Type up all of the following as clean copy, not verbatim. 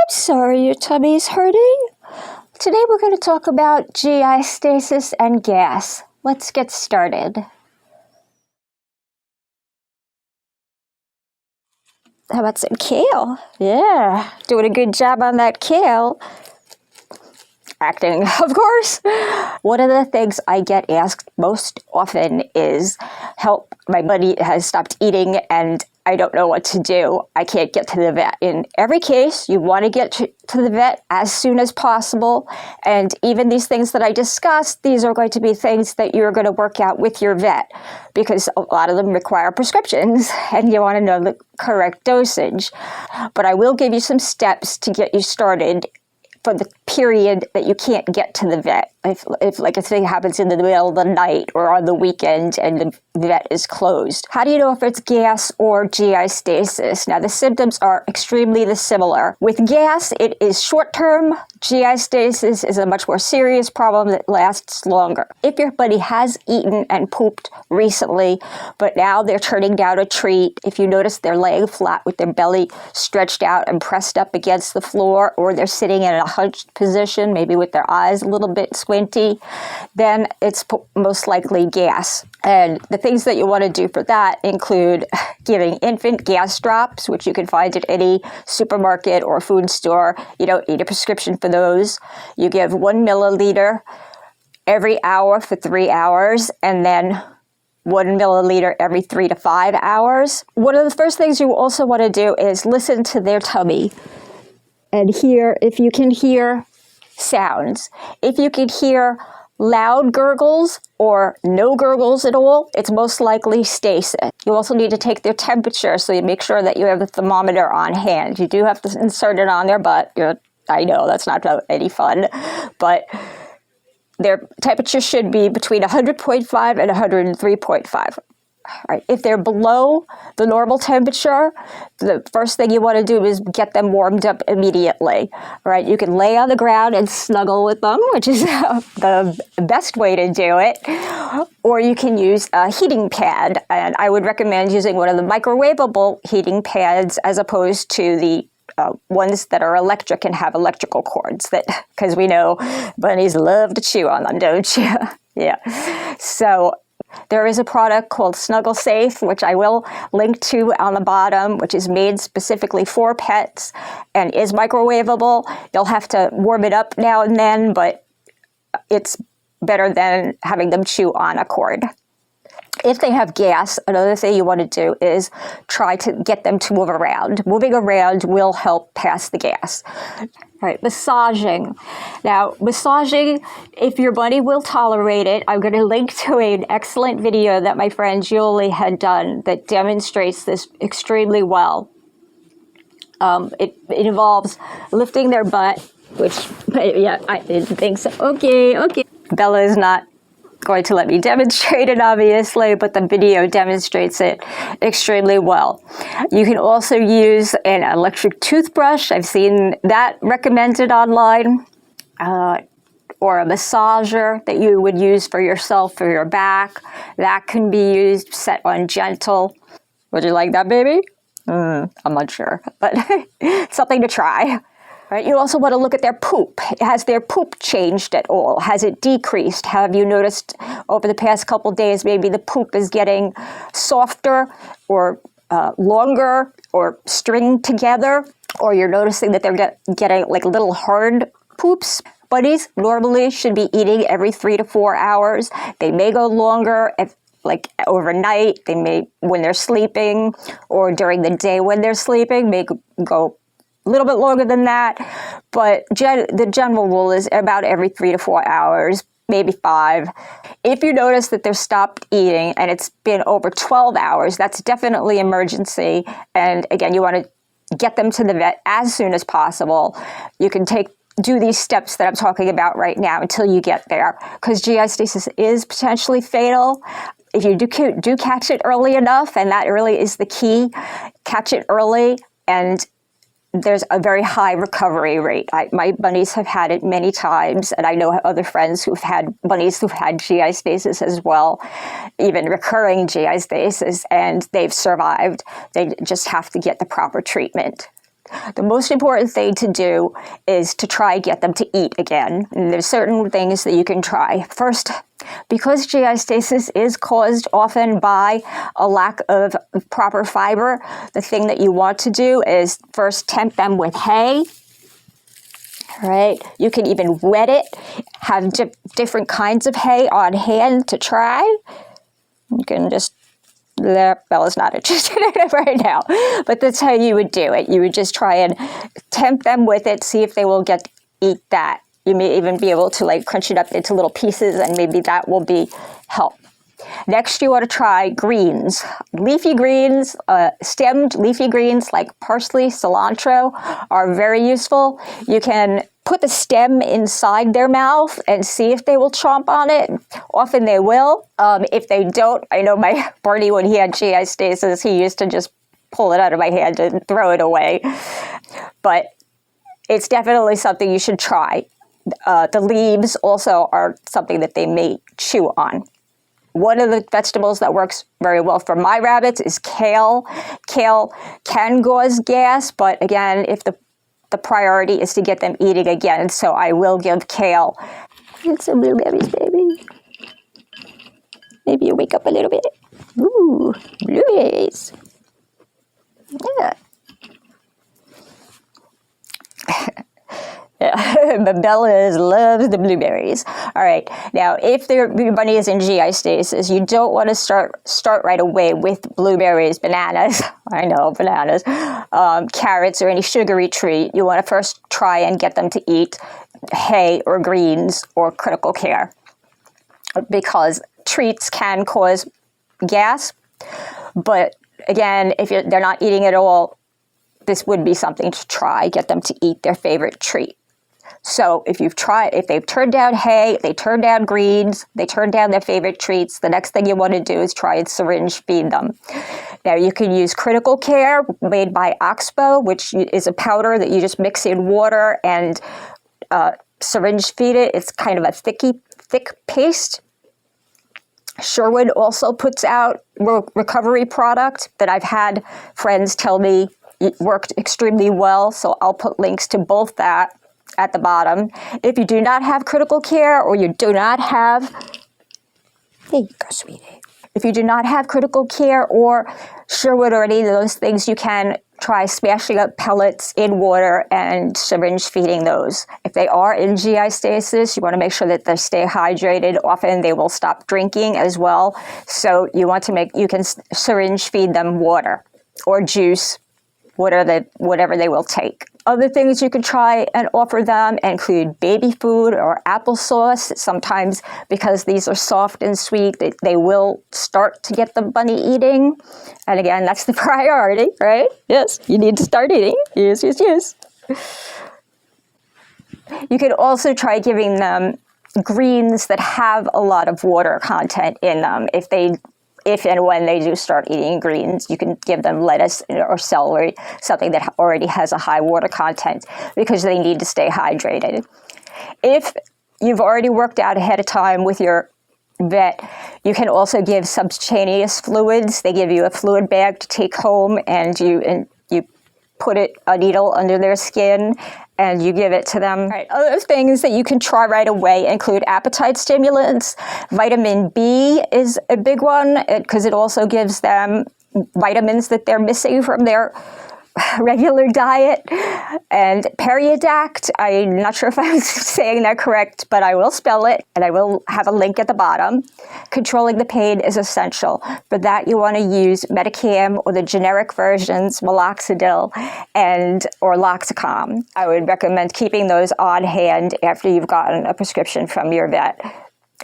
I'm sorry your tummy's hurting. Today we're going to talk about GI stasis and gas. Let's get started. How about some kale? Yeah, doing a good job on that kale. Acting, of course. One of the things I get asked most often is, help, my buddy has stopped eating and I don't know what to do. I can't get to the vet. In every case, you want to get to the vet as soon as possible. And even these things that I discussed, these are going to be things that you're going to work out with your vet because a lot of them require prescriptions and you want to know the correct dosage. But I will give you some steps to get you started for the period that you can't get to the vet. If like a thing happens in the middle of the night or on the weekend and the vet is closed. How do you know if it's gas or GI stasis? Now the symptoms are extremely similar. With gas, it is short-term. GI stasis is a much more serious problem that lasts longer. If your buddy has eaten and pooped recently, but now they're turning down a treat, if you notice they're laying flat with their belly stretched out and pressed up against the floor, or they're sitting in a hunched position, maybe with their eyes a little bit squinty, then it's most likely gas. And the things that you want to do for that include giving infant gas drops, which you can find at any supermarket or food store. You don't need a prescription for those. You give 1 milliliter every hour for 3 hours, and then 1 milliliter every 3 to 5 hours. One of the first things you also want to do is listen to their tummy and hear if you can hear sounds. If you can hear loud gurgles or no gurgles at all, it's most likely stasis. You also need to take their temperature, so you make sure that you have the thermometer on hand. You do have to insert it on their butt. I know that's not any fun, but their temperature should be between 100.5 and 103.5. Right. If they're below the normal temperature, the first thing you want to do is get them warmed up immediately. Right. You can lay on the ground and snuggle with them, which is the best way to do it. Or you can use a heating pad. And I would recommend using one of the microwavable heating pads as opposed to the ones that are electric and have electrical cords, because we know bunnies love to chew on them, don't you? Yeah. So there is a product called Snuggle Safe, which I will link to on the bottom, which is made specifically for pets and is microwavable. You'll have to warm it up now and then, but it's better than having them chew on a cord. If they have gas, another thing you want to do is try to get them to move around. Moving around will help pass the gas. All right, massaging. Now, massaging, if your buddy will tolerate it, I'm going to link to an excellent video that my friend Julie had done that demonstrates this extremely well. It involves lifting their butt, which, yeah, I didn't think so. Okay. Bella is not going to let me demonstrate it, obviously, but the video demonstrates it extremely well. You can also use an electric toothbrush. I've seen that recommended online, or a massager that you would use for yourself for your back. That can be used, set on gentle. Would you like that, baby? I'm not sure, but something to try. Right. You also want to look at their poop. Has their poop changed at all? Has it decreased? Have you noticed over the past couple days maybe the poop is getting softer or longer or stringed together? Or you're noticing that they're getting like little hard poops? Bunnies normally should be eating every 3 to 4 hours. They may go longer like overnight. They may, when they're sleeping, or during the day when they're sleeping, may go a little bit longer than that, but the general rule is about every 3 to 4 hours, maybe 5. If you notice that they've stopped eating and it's been over 12 hours, that's definitely emergency. And again, you want to get them to the vet as soon as possible. You can do these steps that I'm talking about right now until you get there, because GI stasis is potentially fatal. If you do catch it early enough, and that really is the key, catch it early, and there's a very high recovery rate. My bunnies have had it many times, and I know other friends who've had bunnies who've had GI stasis as well, even recurring GI stasis, and they've survived. They just have to get the proper treatment. The most important thing to do is to try get them to eat again. And there's certain things that you can try. First, because GI stasis is caused often by a lack of proper fiber, the thing that you want to do is first tempt them with hay. All right, you can even wet it, have different kinds of hay on hand to try. You can just, Bella's not interested in it right now, but that's how you would do it. You would just try and tempt them with it, see if they will eat that. You may even be able to like crunch it up into little pieces, and maybe that will be help. Next, you want to try greens. Leafy greens, stemmed leafy greens like parsley, cilantro are very useful. You can put the stem inside their mouth and see if they will chomp on it. Often they will. If they don't, I know my Barney, when he had GI stasis, he used to just pull it out of my hand and throw it away. But it's definitely something you should try. The leaves also are something that they may chew on. One of the vegetables that works very well for my rabbits is kale. Kale can cause gas, but again, if the priority is to get them eating again, so I will give kale. Get some blueberries, baby. Maybe you wake up a little bit. Ooh, blueberries. Yeah. But Bella loves the blueberries. All right, now if your bunny is in GI stasis, you don't want to start right away with blueberries, bananas. I know, bananas, carrots, or any sugary treat. You want to first try and get them to eat hay or greens or critical care, because treats can cause gas. But again, if they're not eating at all, this would be something to try. Get them to eat their favorite treat. So if they've turned down hay, they turn down greens, they turn down their favorite treats, the next thing you want to do is try and syringe feed them. Now you can use critical care made by Oxbow, which is a powder that you just mix in water and syringe feed it. It's kind of a thick paste. Sherwood also puts out a recovery product that I've had friends tell me it worked extremely well, so I'll put links to both that at the bottom. If you do not have critical care, or you do not have, there you go, sweetie. If you do not have critical care or Sherwood or any of those things, you can try smashing up pellets in water and syringe feeding those. If they are in GI stasis, you want to make sure that they stay hydrated. Often they will stop drinking as well. So you can syringe feed them water or juice, whatever they will take. Other things you can try and offer them include baby food or applesauce. Sometimes, because these are soft and sweet, they will start to get the bunny eating. And again, that's the priority, right? Yes, you need to start eating. Yes, yes, yes. You can also try giving them greens that have a lot of water content in them. If and when they do start eating greens, you can give them lettuce or celery, something that already has a high water content, because they need to stay hydrated. If you've already worked out ahead of time with your vet, you can also give subcutaneous fluids. They give you a fluid bag to take home, and you put a needle under their skin, and you give it to them. All right. Other things that you can try right away include appetite stimulants. Vitamin B is a big one, because it also gives them vitamins that they're missing from their regular diet. And Periadact, I'm not sure if I'm saying that correct, but I will spell it, and I will have a link at the bottom. Controlling the pain is essential. For that, you want to use Metacam or the generic versions, Maloxidil or Loxicom. I would recommend keeping those on hand after you've gotten a prescription from your vet.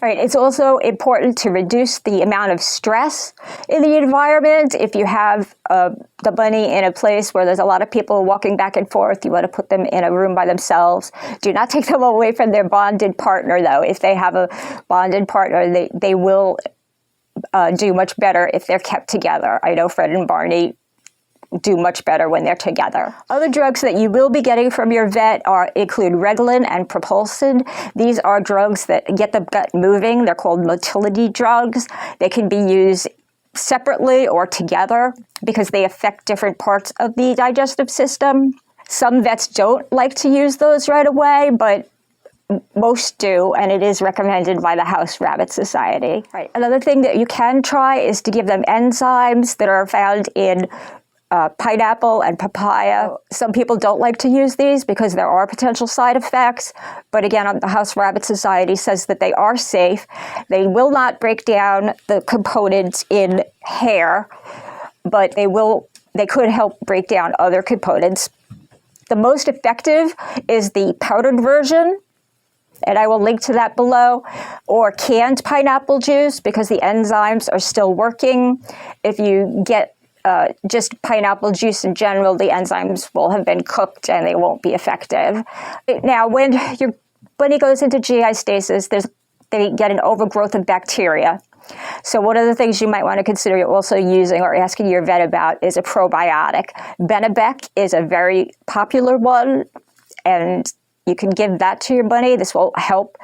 All right, it's also important to reduce the amount of stress in the environment. If you have the bunny in a place where there's a lot of people walking back and forth, you want to put them in a room by themselves. Do not take them away from their bonded partner, though. If they have a bonded partner, they will do much better if they're kept together. I know Fred and Barney do much better when they're together. Other drugs that you will be getting from your vet include Reglan and Propulsid. These are drugs that get the gut moving. They're called motility drugs. They can be used separately or together because they affect different parts of the digestive system. Some vets don't like to use those right away, but most do, and it is recommended by the House Rabbit Society. Right. Another thing that you can try is to give them enzymes that are found in pineapple and papaya. Some people don't like to use these because there are potential side effects, but again, the House Rabbit Society says that they are safe. They will not break down the components in hair, but they could help break down other components. The most effective is the powdered version, and I will link to that below, or canned pineapple juice because the enzymes are still working. If you get just pineapple juice in general, the enzymes will have been cooked and they won't be effective. Now, when your bunny goes into GI stasis, they get an overgrowth of bacteria. So one of the things you might want to consider also using or asking your vet about is a probiotic. Benebec is a very popular one, and you can give that to your bunny. This will help,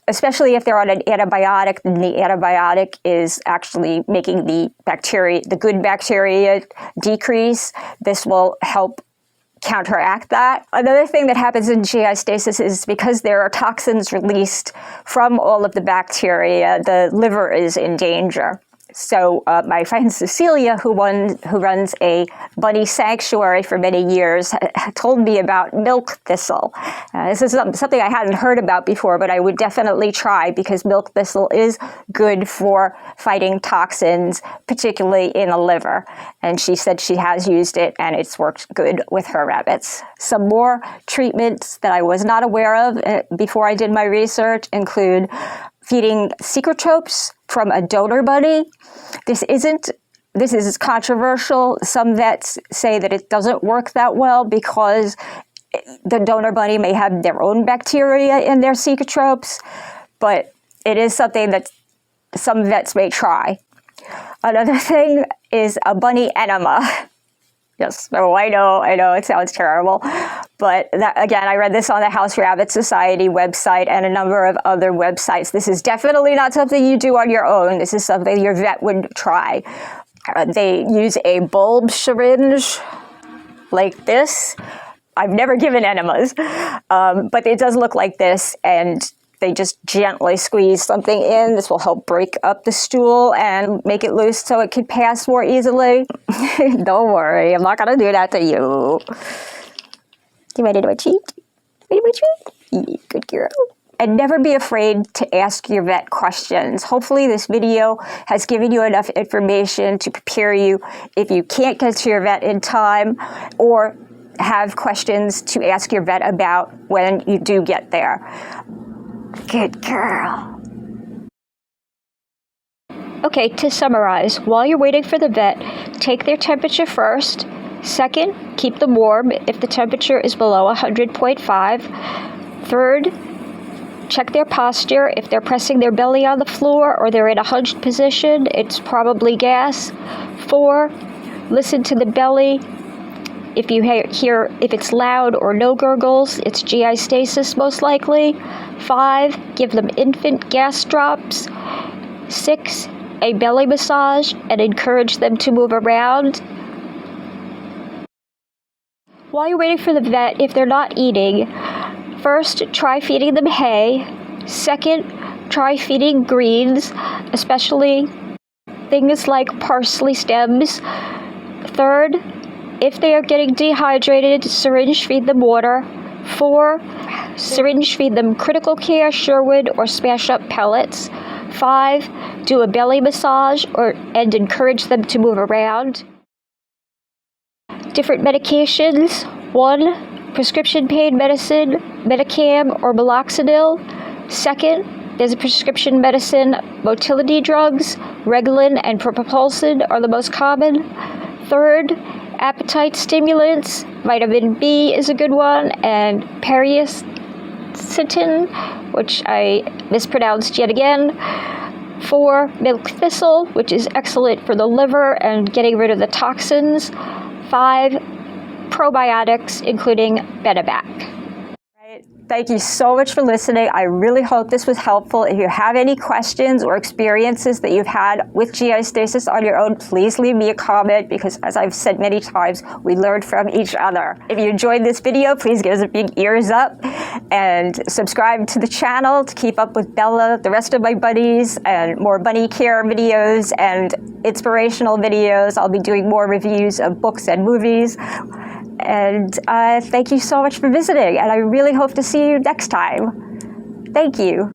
especially if they're on an antibiotic, and the antibiotic is actually making the good bacteria decrease. This will help counteract that. Another thing that happens in GI stasis is because there are toxins released from all of the bacteria, the liver is in danger. So my friend Cecilia, who runs a bunny sanctuary for many years, told me about milk thistle. This is something I hadn't heard about before, but I would definitely try because milk thistle is good for fighting toxins, particularly in the liver. And she said she has used it and it's worked good with her rabbits. Some more treatments that I was not aware of before I did my research include feeding secretropes from a donor bunny. This is controversial. Some vets say that it doesn't work that well because the donor bunny may have their own bacteria in their secretropes, but it is something that some vets may try. Another thing is a bunny enema. Yes, oh, I know, it sounds terrible. But again, I read this on the House Rabbit Society website and a number of other websites. This is definitely not something you do on your own. This is something your vet would try. They use a bulb syringe like this. I've never given enemas, but it does look like this, and they just gently squeeze something in. This will help break up the stool and make it loose so it can pass more easily. Don't worry, I'm not going to do that to you. You ready to cheat? Ready to cheat? Good girl. And never be afraid to ask your vet questions. Hopefully this video has given you enough information to prepare you if you can't get to your vet in time or have questions to ask your vet about when you do get there. Good girl. Okay, to summarize, while you're waiting for the vet, take their temperature first. Second, keep them warm if the temperature is below 100.5. Third, check their posture. If they're pressing their belly on the floor or they're in a hunched position, it's probably gas. 4, listen to the belly. If you hear if it's loud or no gurgles, it's GI stasis most likely. 5, give them infant gas drops. 6, a belly massage and encourage them to move around. While you're waiting for the vet, if they're not eating, first try feeding them hay. Second, try feeding greens, especially things like parsley stems. Third, if they are getting dehydrated, syringe feed them water. 4, syringe feed them critical care, Sherwood, or smash up pellets. 5, do a belly massage and encourage them to move around. Different medications. 1, prescription pain medicine, Medicam or Meloxicil. 2nd, there's a prescription medicine, motility drugs, Reglan and Propulsin are the most common. 3rd, appetite stimulants, vitamin B is a good one, and Periacetin, which I mispronounced yet again. 4, milk thistle, which is excellent for the liver and getting rid of the toxins. 5, probiotics, including Benebec. Thank you so much for listening. I really hope this was helpful. If you have any questions or experiences that you've had with GI stasis on your own, please leave me a comment because, as I've said many times, we learn from each other. If you enjoyed this video, please give us a big ears up and subscribe to the channel to keep up with Bella, the rest of my bunnies, and more bunny care videos and inspirational videos. I'll be doing more reviews of books and movies. And thank you so much for visiting, and I really hope to see you next time. Thank you.